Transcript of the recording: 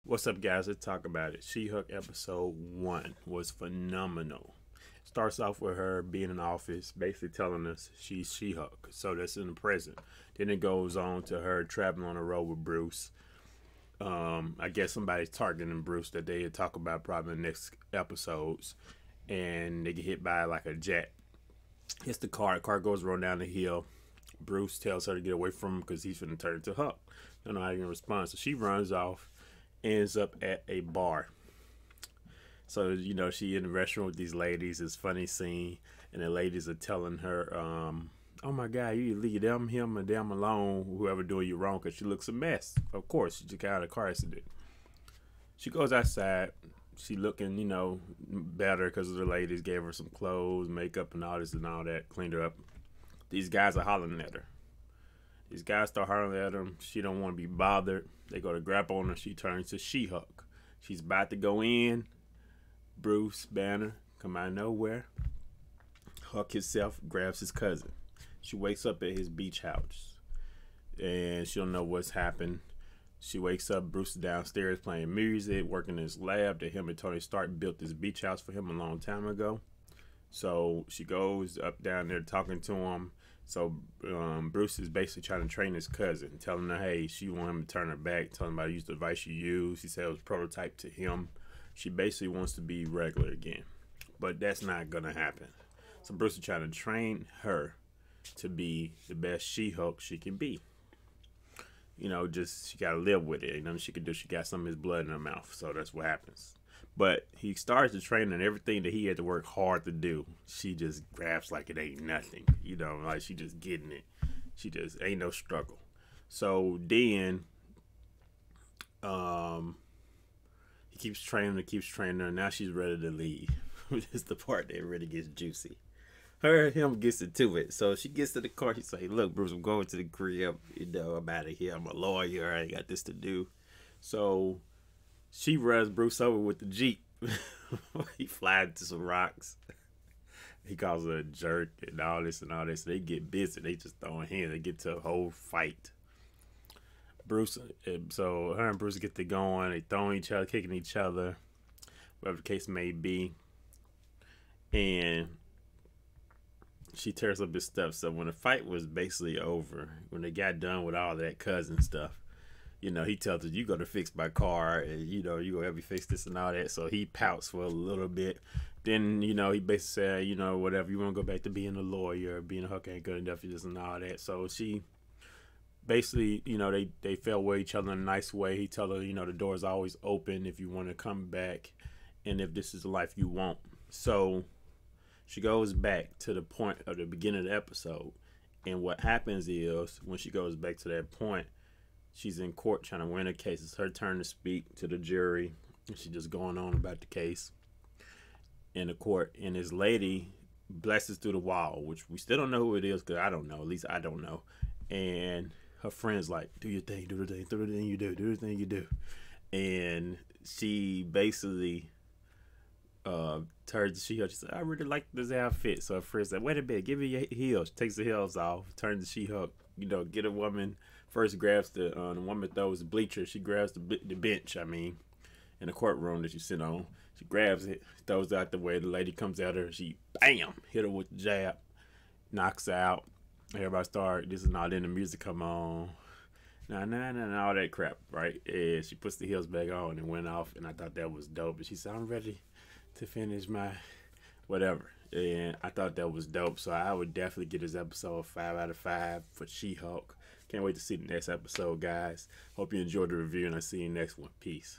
What's up, guys? Let's talk about it. She-Hulk episode 1 was phenomenal. Starts off with her being in office, basically telling us she's She-Hulk. So that's in the present. Then it goes on to her traveling on the road with Bruce. I guess somebody's targeting Bruce that they talk about probably in the next episodes. And they get hit by like a jet. Hits the car goes rolling down the hill. Bruce tells her to get away from him because he's going to turn into Hulk. Don't know how you're going to respond. So she runs off, ends up at a bar. So, you know, she in the restaurant with these ladies. It's a funny scene. And the ladies are telling her, oh my God, you leave him and them alone, whoever doing you wrong, because she looks a mess. Of course, she just got out of a car accident. She goes outside. She looking, you know, better because the ladies gave her some clothes, makeup, and all this and all that, cleaned her up. These guys are hollering at her. These guys start hollering at her. She don't want to be bothered. They go to grab on her. She turns to She-Hulk. She's about to go in. Bruce Banner come out of nowhere. Hulk himself grabs his cousin. She wakes up at his beach house. And she don't know what's happened. She wakes up. Bruce is downstairs playing music, working in his lab that him and Tony Stark built this beach house for him a long time ago. So she goes up down there talking to him. So Bruce is basically trying to train his cousin, telling her, hey, she want him to turn her back, telling him about use the device you use. He said it was prototype to him. She basically wants to be regular again. But that's not going to happen. So Bruce is trying to train her to be the best She-Hulk she can be. You know, just she got to live with it. You know, she could do. She got some of his blood in her mouth. So that's what happens. But he starts to train and everything that he had to work hard to do, she just grabs like it ain't nothing. You know, like she just getting it. She just ain't no struggle. So then he keeps training her. Now she's ready to leave. This is the part that really gets juicy. Her and him gets into it. So she gets to the car. She's like, look, Bruce, I'm going to the crib. You know, I'm out of here. I'm a lawyer. I ain't got this to do. So she runs Bruce over with the Jeep. He flies into some rocks. He calls her a jerk and all this and all this. So they get busy. They just throwing hands. They get to a whole fight. So her and Bruce get to going. They throwing each other, kicking each other, whatever the case may be. And she tears up his stuff. So when the fight was basically over, when they got done with all that cousin stuff, you know, he tells her, you got to fix my car, and, you know, you going to help me fix this and all that. So he pouts for a little bit. Then, you know, he basically said, you know, whatever, you want to go back to being a lawyer, being a Hulk ain't good enough for this and all that. So she basically, you know, they fell with each other in a nice way. He told her, you know, the door's always open if you want to come back and if this is the life you want. So she goes back to the point of the beginning of the episode. And what happens is when she goes back to that point, she's in court trying to win a case. It's her turn to speak to the jury. She's just going on about the case in the court. And this lady blasts through the wall, which we still don't know who it is because I don't know. At least I don't know. And her friend's like, do your thing, do the thing, do the thing you do, do the thing you do. And she basically turns to She-Hulk. She said, I really like this outfit. So her friend's like, wait a minute, give me your heels. She takes the heels off, turns to She-Hulk. You know, get a woman. First grabs the woman throws the bleacher. She grabs the bench, in the courtroom that you sit on. She grabs it, throws it out the way. The lady comes at her. She, bam, hit her with the jab, knocks her out. Everybody start, this and all. Then the music come on. Nah, all that crap, right? And she puts the heels back on and went off. And I thought that was dope. And she said, I'm ready to finish my whatever. And I thought that was dope. So I would definitely give this episode a 5 out of 5 for She-Hulk. Can't wait to see the next episode, guys. Hope you enjoyed the review, and I'll see you next one. Peace.